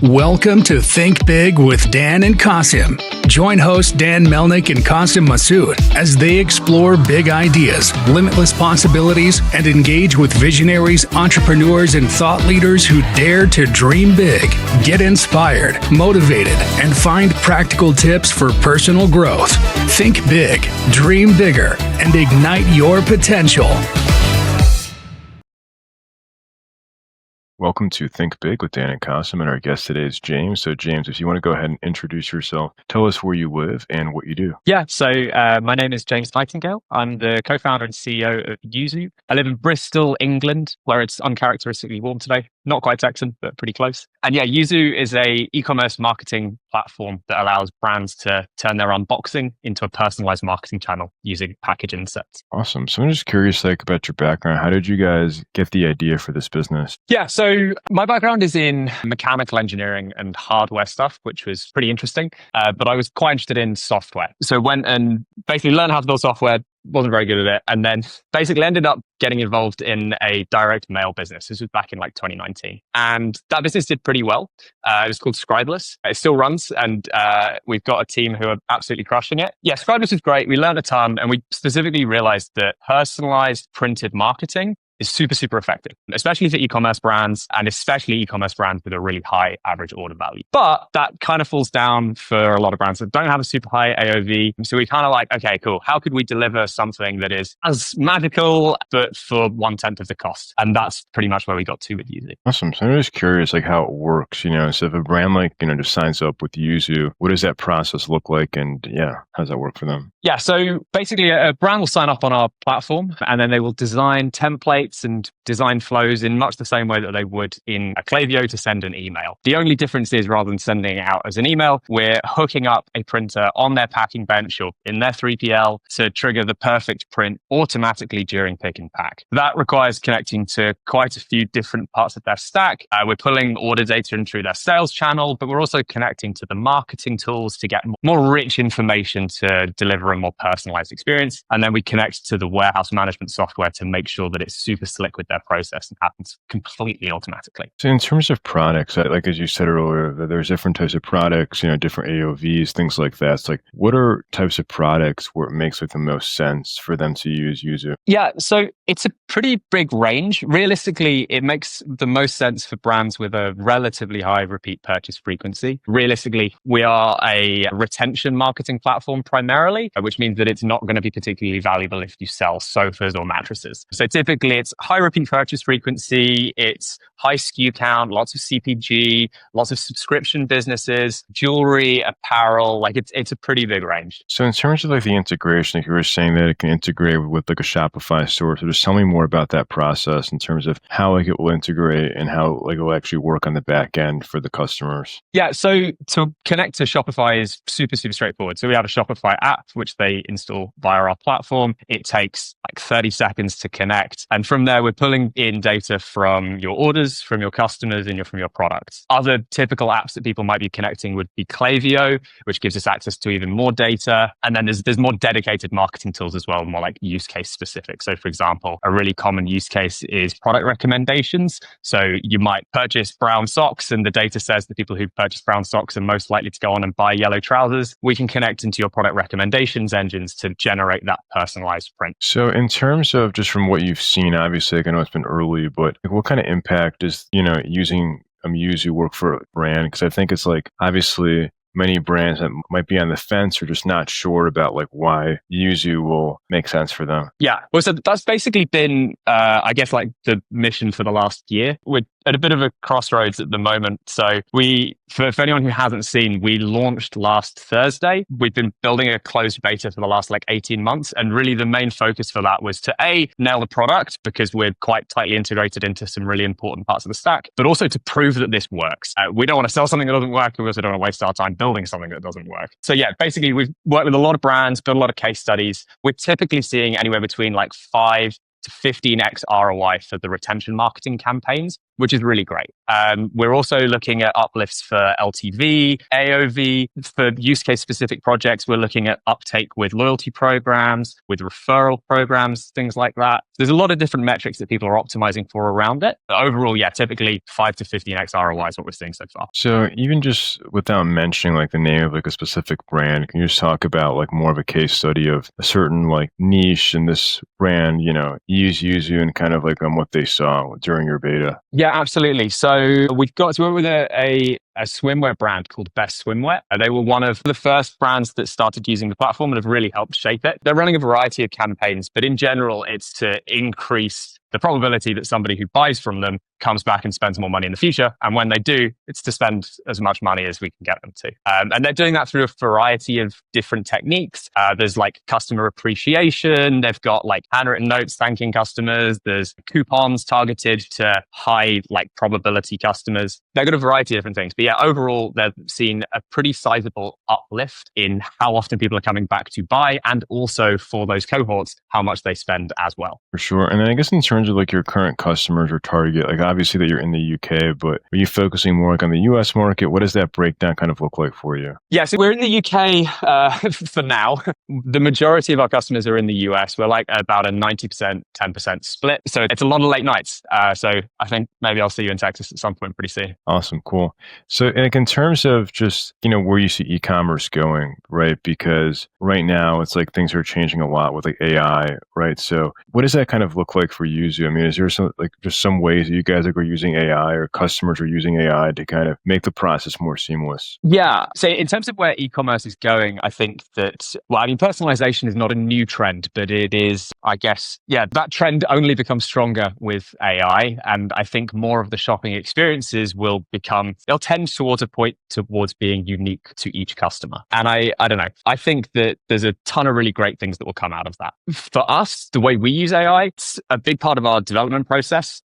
Welcome to Think Big with Dan and Qasim. Join hosts Dan Melnick and Qasim Masood as they explore big ideas, limitless possibilities, and engage with visionaries, entrepreneurs, and thought leaders who dare to dream big, get inspired, motivated, and find practical tips for personal growth. Think big, dream bigger, and ignite your potential. Welcome to Think Big with Dan and Qasim, and our guest today is James. So James, if you want to go ahead and introduce yourself, tell us where you live and what you do. Yeah, so my name is James Nightingale. I'm the co-founder and CEO of Yuzu. I live in Bristol, England, where it's uncharacteristically warm today. Not quite Texan, but pretty close. And yeah, Yuzu is a e-commerce marketing platform that allows brands to turn their unboxing into a personalized marketing channel using package insets. Awesome. So I'm just curious, about your background. How did you guys get the idea for this business? Yeah, so my background is in mechanical engineering and hardware stuff, which was pretty interesting. But I was quite interested in software. So went and basically learned how to build software, wasn't very good at it, and then basically ended up getting involved in a direct mail business. This was back in 2019. And that business did pretty well. It was called Scribeless. It still runs, and we've got a team who are absolutely crushing it. Yeah, Scribeless was great. We learned a ton, and we specifically realized that personalized printed marketing is super, super effective, especially for e-commerce brands, and especially e-commerce brands with a really high average order value. But that kind of falls down for a lot of brands that don't have a super high AOV. So we kind of okay, cool. How could we deliver something that is as magical, but for 1/10 of the cost? And that's pretty much where we got to with Yuzu. Awesome. So I'm just curious, how it works, So if a brand just signs up with Yuzu, what does that process look like? And yeah, how does that work for them? Yeah. So basically a brand will sign up on our platform, and then they will design templates and design flows in much the same way that they would in a Klaviyo to send an email. The only difference is, rather than sending it out as an email, we're hooking up a printer on their packing bench or in their 3PL to trigger the perfect print automatically during pick and pack. That requires connecting to quite a few different parts of their stack. We're pulling order data in through their sales channel, but we're also connecting to the marketing tools to get more rich information to deliver a more personalized experience. And then we connect to the warehouse management software to make sure that it's super slick with their process and happens completely automatically. So in terms of products, as you said earlier, that there's different types of products, different AOVs, things like that. It's what are types of products where it makes the most sense for them to use Yuzu? Yeah, so it's a pretty big range. Realistically, it makes the most sense for brands with a relatively high repeat purchase frequency. Realistically, we are a retention marketing platform primarily, which means that it's not going to be particularly valuable if you sell sofas or mattresses. So typically it's high repeat purchase frequency, it's high SKU count, lots of CPG, lots of subscription businesses, jewelry, apparel, it's a pretty big range. So in terms of the integration, you were saying that it can integrate with a Shopify store. So just tell me more about that process in terms of how it will integrate and how it will actually work on the back end for the customers. Yeah, so to connect to Shopify is super, super straightforward. So we have a Shopify app, which they install via our platform. It takes 30 seconds to connect. And from there, we're pulling in data from your orders, from your customers, and from your products. Other typical apps that people might be connecting would be Klaviyo, which gives us access to even more data. And then there's more dedicated marketing tools as well, more use case specific. So for example, a really common use case is product recommendations. So you might purchase brown socks, and the data says the people who purchase brown socks are most likely to go on and buy yellow trousers. We can connect into your product recommendations engines to generate that personalized print. So in terms of just from what you've seen, obviously, I know it's been early, but what kind of impact does, using Yuzu work for a brand? Because I think it's obviously many brands that might be on the fence or just not sure about why Yuzu will make sense for them. Yeah. Well, so that's basically been, the mission for the last year. We're at a bit of a crossroads at the moment. So for anyone who hasn't seen, we launched last Thursday. We've been building a closed beta for the last 18 months. And really the main focus for that was to nail the product, because we're quite tightly integrated into some really important parts of the stack, but also to prove that this works. We don't want to sell something that doesn't work. We also don't want to waste our time building something that doesn't work. So yeah, basically we've worked with a lot of brands, built a lot of case studies. We're typically seeing anywhere between 5 to 15x ROI for the retention marketing campaigns. which is really great. We're also looking at uplifts for LTV, AOV. For use case specific projects, we're looking at uptake with loyalty programs, with referral programs, things like that. There's a lot of different metrics that people are optimizing for around it. But overall, yeah, typically 5 to 15x ROI is what we're seeing so far. So even just without mentioning like the name of like a specific brand, can you just talk about like more of a case study of a certain like niche in this brand, use Yuzu and kind of like on what they saw during your beta? Yeah, absolutely. So we went with a swimwear brand called Best Swimwear. They were one of the first brands that started using the platform and have really helped shape it. They're running a variety of campaigns, but in general, it's to increase the probability that somebody who buys from them comes back and spends more money in the future. And when they do, it's to spend as much money as we can get them to. And they're doing that through a variety of different techniques. There's like customer appreciation. They've got like handwritten notes thanking customers. There's coupons targeted to high like probability customers. They've got a variety of different things. But yeah, overall, they've seen a pretty sizable uplift in how often people are coming back to buy, and also for those cohorts, how much they spend as well. For sure. And then I guess in terms of like your current customers or target, like obviously that you're in the UK, but are you focusing more like on the US market? What does that breakdown kind of look like for you? Yeah, so we're in the UK for now. The majority of our customers are in the US. We're like about a 90%, 10% split. So it's a lot of late nights. So I think maybe I'll see you in Texas at some point pretty soon. Awesome. Cool. So like in terms of just, where you see e-commerce going, right? Because right now it's like things are changing a lot with like AI, right? So what does that kind of look like for Yuzu? I mean, is there some ways that you guys are using AI or customers are using AI to kind of make the process more seamless? Yeah. So in terms of where e-commerce is going, I think that, personalization is not a new trend, but it is, I guess, that trend only becomes stronger with AI. And I think more of the shopping experiences they'll tend towards a point towards being unique to each customer. And I don't know, I think that there's a ton of really great things that will come out of that. For us, the way we use AI, it's a big part of our development process.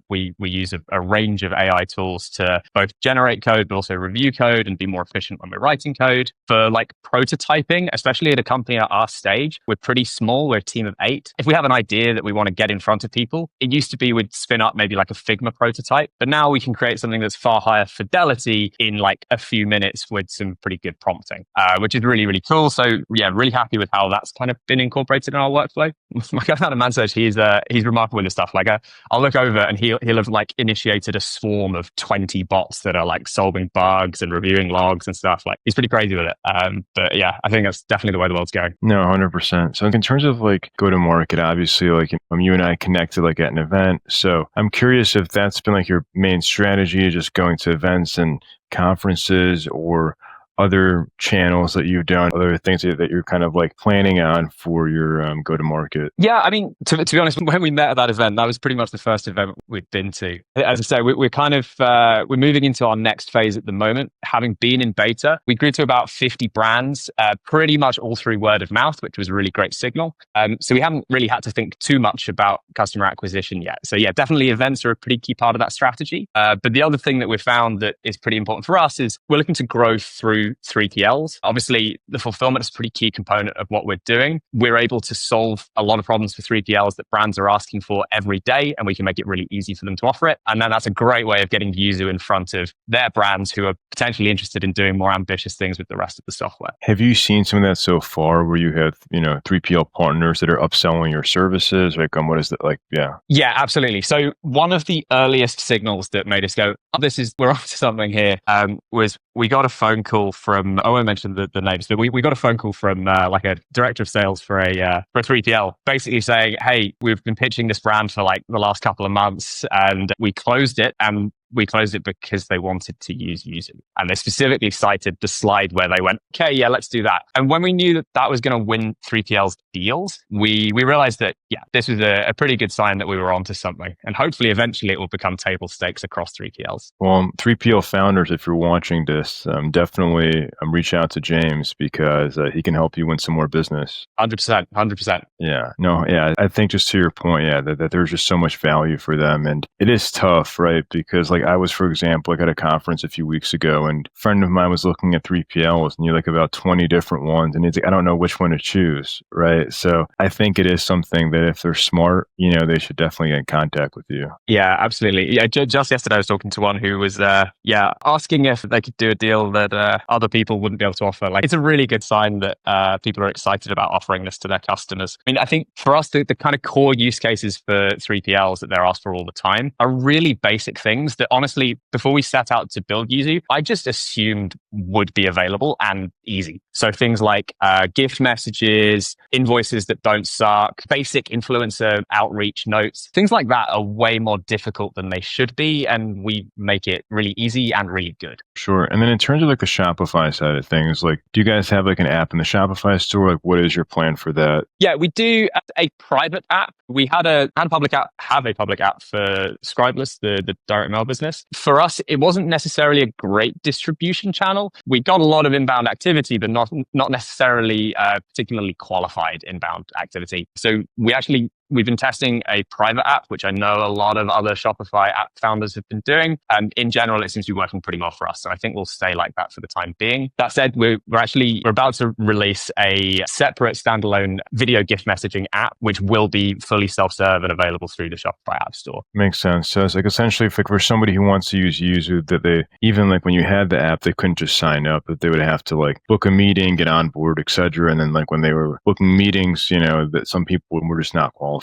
We use a range of AI tools to both generate code, but also review code and be more efficient when we're writing code. For like prototyping, especially at a company at our stage, we're pretty small. We're a team of 8. If we have an idea that we want to get in front of people, it used to be we'd spin up maybe like a Figma prototype, but now we can create something that's far higher fidelity in like a few minutes with some pretty good prompting, which is really, really cool. So yeah, really happy with how that's kind of been incorporated in our workflow. My co-founder Mansaj, he's remarkable with this stuff. Like I'll look over and he'll have like initiated a swarm of 20 bots that are like solving bugs and reviewing logs and stuff. Like he's pretty crazy with it. But yeah, I think that's definitely the way the world's going. No, 100%. So in terms of like go to market, obviously like you and I connected like at an event. So I'm curious if that's been like your main strategy, just going to events and conferences, or other channels that you've done, other things that you're kind of like planning on for your go-to-market? Yeah, I mean, to be honest, when we met at that event, that was pretty much the first event we'd been to. As I say, we're kind of, we're moving into our next phase at the moment. Having been in beta, we grew to about 50 brands, pretty much all through word of mouth, which was a really great signal. So we haven't really had to think too much about customer acquisition yet. So yeah, definitely events are a pretty key part of that strategy. But the other thing that we've found that is pretty important for us is we're looking to grow through 3PLs. Obviously, the fulfillment is a pretty key component of what we're doing. We're able to solve a lot of problems for 3PLs that brands are asking for every day, and we can make it really easy for them to offer it. And then that's a great way of getting Yuzu in front of their brands who are potentially interested in doing more ambitious things with the rest of the software. Have you seen some of that so far where you have, 3PL partners that are upselling your services? Like, what is that like? Yeah. Yeah, absolutely. So one of the earliest signals that made us go, we're onto something here, was we got a phone call from, I won't mention the names, but we got a phone call from like a director of sales for a 3PL, basically saying, hey, we've been pitching this brand for like the last couple of months and we closed it. And we closed it because they wanted to use Yuzu. And they specifically cited the slide where they went, okay, yeah, let's do that. And when we knew that that was going to win 3PL's deals, we realized that, yeah, this was a pretty good sign that we were onto something. And hopefully, eventually, it will become table stakes across 3PLs. Well, 3PL founders, if you're watching this, definitely reach out to James because he can help you win some more business. 100%. Yeah. No, yeah. I think just to your point, yeah, that there's just so much value for them. And it is tough, right? Because like like I was, for example, like at a conference a few weeks ago, and a friend of mine was looking at 3PLs, and you're like about 20 different ones, and he's like, I don't know which one to choose, right? So I think it is something that if they're smart, they should definitely get in contact with you. Yeah, absolutely. Yeah, just yesterday I was talking to one who was, asking if they could do a deal that other people wouldn't be able to offer. Like, it's a really good sign that people are excited about offering this to their customers. I mean, I think for us, the kind of core use cases for 3PLs that they're asked for all the time are really basic things that honestly, before we set out to build Yuzu, I just assumed would be available and easy. So things like gift messages, invoices that don't suck, basic influencer outreach notes, things like that are way more difficult than they should be. And we make it really easy and really good. Sure. And then in terms of like the Shopify side of things, like, do you guys have like an app in the Shopify store? Like, what is your plan for that? Yeah, we do a private app. We have a public app for Scribeless, the direct mail business. For us, it wasn't necessarily a great distribution channel. We got a lot of inbound activity, but not necessarily particularly qualified inbound activity. So we've been testing a private app, which I know a lot of other Shopify app founders have been doing. And in general, it seems to be working pretty well for us. So I think we'll stay like that for the time being. That said, we're about to release a separate standalone video gift messaging app, which will be fully self-serve and available through the Shopify app store. Makes sense. So it's like essentially for somebody who wants to use Yuzu, that they, even like when you had the app, they couldn't just sign up, that they would have to like book a meeting, get on board, etc. And then like when they were booking meetings, that some people were just not qualified.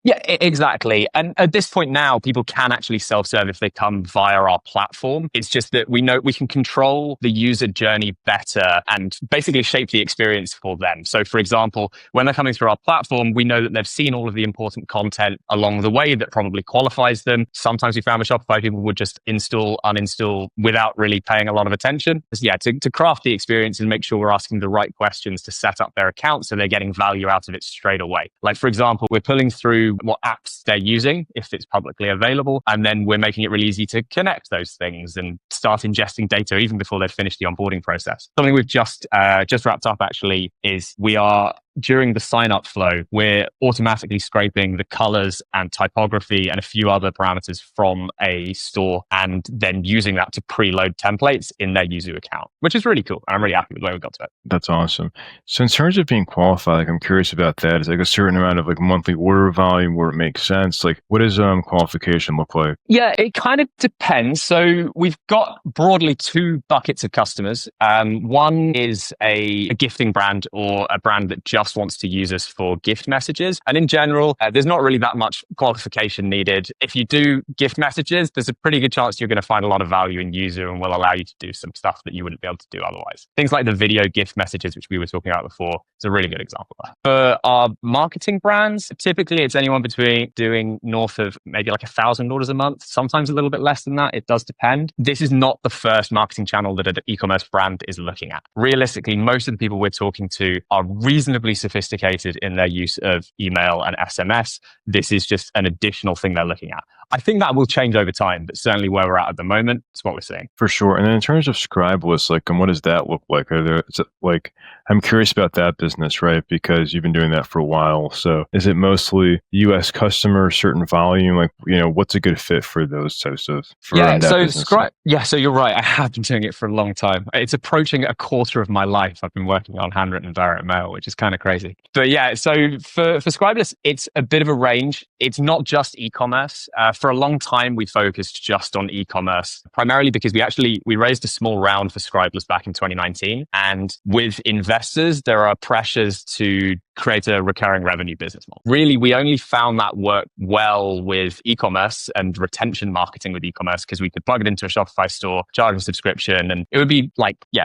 Yeah, exactly. And at this point now, people can actually self-serve if they come via our platform. It's just that we know we can control the user journey better and basically shape the experience for them. So for example, when they're coming through our platform, we know that they've seen all of the important content along the way that probably qualifies them. Sometimes we found with Shopify, people would just install, uninstall without really paying a lot of attention. Yeah, to craft the experience and make sure we're asking the right questions to set up their account so they're getting value out of it straight away. Like for example, we're pulling through what apps they're using if it's publicly available, and then we're making it really easy to connect those things and start ingesting data even before they've finished the onboarding process. Something we've just wrapped up actually is we are, during the sign-up flow, we're automatically scraping the colors and typography and a few other parameters from a store and then using that to preload templates in their Yuzu account, which is really cool. I'm really happy with the way we got to it. That's awesome. So in terms of being qualified, like I'm curious about that. Is like a certain amount of like monthly order volume where it makes sense? Like what does qualification look like? Yeah, it kind of depends. So we've got broadly two buckets of customers. One is a gifting brand or a brand that just wants to use us for gift messages. And in general, there's not really that much qualification needed. If you do gift messages, there's a pretty good chance you're going to find a lot of value in Yuzu and will allow you to do some stuff that you wouldn't be able to do otherwise. Things like the video gift messages, which we were talking about before, is a really good example of that. For our marketing brands, typically it's anyone between doing north of maybe like 1,000 orders a month, sometimes a little bit less than that. It does depend. This is not the first marketing channel that an e-commerce brand is looking at. Realistically, most of the people we're talking to are reasonably sophisticated in their use of email and SMS. This is just an additional thing they're looking at. I think that will change over time, but certainly where we're at the moment, it's what we're seeing. For sure. And then in terms of Scribeless, like, what does that look like? I'm curious about that business, right? Because you've been doing that for a while. So is it mostly US customer, certain volume? Like, what's a good fit for those types of, so you're right. I have been doing it for a long time. It's approaching a quarter of my life. I've been working on handwritten direct mail, which is kind of crazy. But yeah, so for Scribeless, it's a bit of a range. It's not just e-commerce. For a long time, we focused just on e-commerce, primarily because we raised a small round for Scribeless back in 2019. And with investors, there are pressures to create a recurring revenue business model. Really, we only found that work well with e-commerce and retention marketing with e-commerce because we could plug it into a Shopify store, charge a subscription, and it would be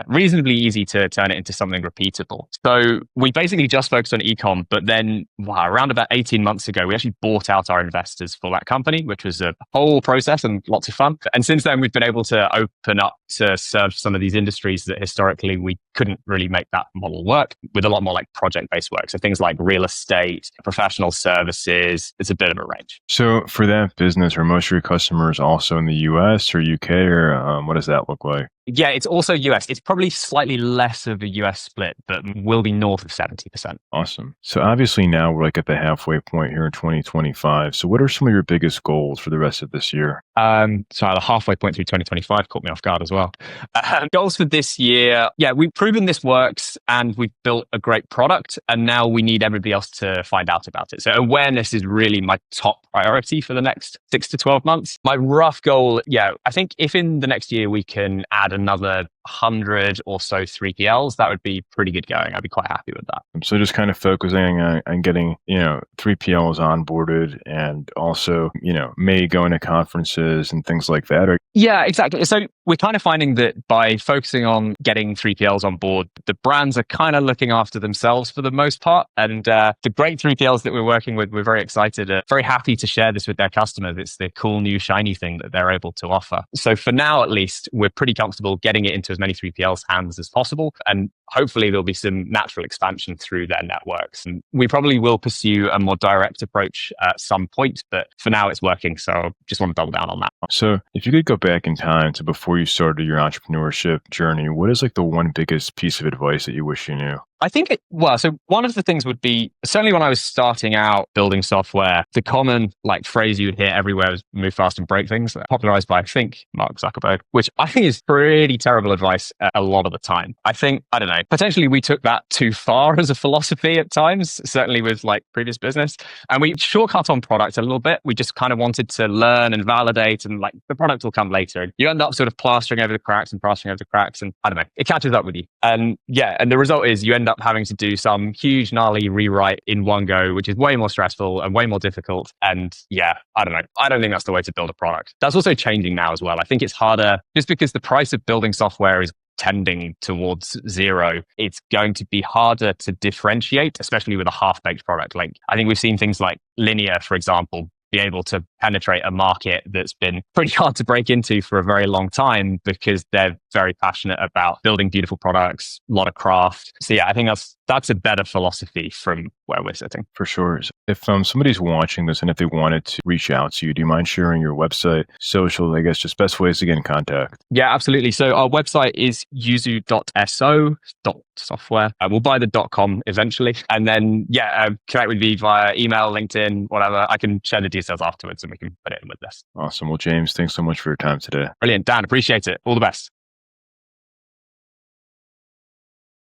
reasonably easy to turn it into something repeatable. So we basically just focused on e-com, but then around about 18 months ago, we actually bought out our investors for that company, which was a whole process and lots of fun. And since then, we've been able to open up to serve some of these industries that historically we couldn't really make that model work, with a lot more like project-based work. So things like real estate, professional services, it's a bit of a range. So for that business, are most of your customers also in the US or UK, or what does that look like? Yeah, it's also US. It's probably slightly less of a US split, but will be north of 70%. Awesome. So obviously now we're like at the halfway point here in 2025. So what are some of your biggest goals for the rest of this year? The halfway point through 2025 caught me off guard as well. Goals for this year. Yeah, we've proven this works and we've built a great product, and now we need everybody else to find out about it. So awareness is really my top priority for the next 6 to 12 months. My rough goal, I think if in the next year we can add another 100 or so 3PLs, that would be pretty good going. I'd be quite happy with that. So just kind of focusing on getting, 3PLs onboarded, and also, may go into conferences and things like that. Yeah, exactly. So we're kind of finding that by focusing on getting 3PLs on board, the brands are kind of looking after themselves for the most part. And the great 3PLs that we're working with, we're very excited, very happy to share this with their customers. It's the cool new shiny thing that they're able to offer. So for now, at least, we're pretty comfortable getting it into as many 3PLs' hands as possible. And hopefully there'll be some natural expansion through their networks. And we probably will pursue a more direct approach at some point, but for now it's working. So just want to double down on that. So if you could go back in time to before you started your entrepreneurship journey, what is like the one biggest piece of advice that you wish you knew? I think so one of the things would be, certainly when I was starting out building software, the common phrase you would hear everywhere was move fast and break things, popularized by, I think, Mark Zuckerberg, which I think is pretty terrible advice a lot of the time. I think, I don't know, potentially we took that too far as a philosophy at times, certainly with previous business. And we shortcut on product a little bit. We just kind of wanted to learn and validate, and the product will come later. And you end up sort of plastering over the cracks. And I don't know, it catches up with you. And the result is you end up having to do some huge gnarly rewrite in one go, which is way more stressful and way more difficult. And I don't know. I don't think that's the way to build a product. That's also changing now as well. I think it's harder just because the price of building software is tending towards zero. It's going to be harder to differentiate, especially with a half-baked product. I think we've seen things like Linear, for example, be able to penetrate a market that's been pretty hard to break into for a very long time because they're very passionate about building beautiful products, a lot of craft. So I think that's a better philosophy from where we're sitting. For sure. If somebody's watching this and if they wanted to reach out to you, do you mind sharing your website, social, I guess, just best ways to get in contact? Yeah, absolutely. So our website is yuzu.so.software. We'll buy the .com eventually. And then, connect with me via email, LinkedIn, whatever. I can share the details afterwards and we can put it in with this. Awesome. Well, James, thanks so much for your time today. Brilliant. Dan, appreciate it. All the best.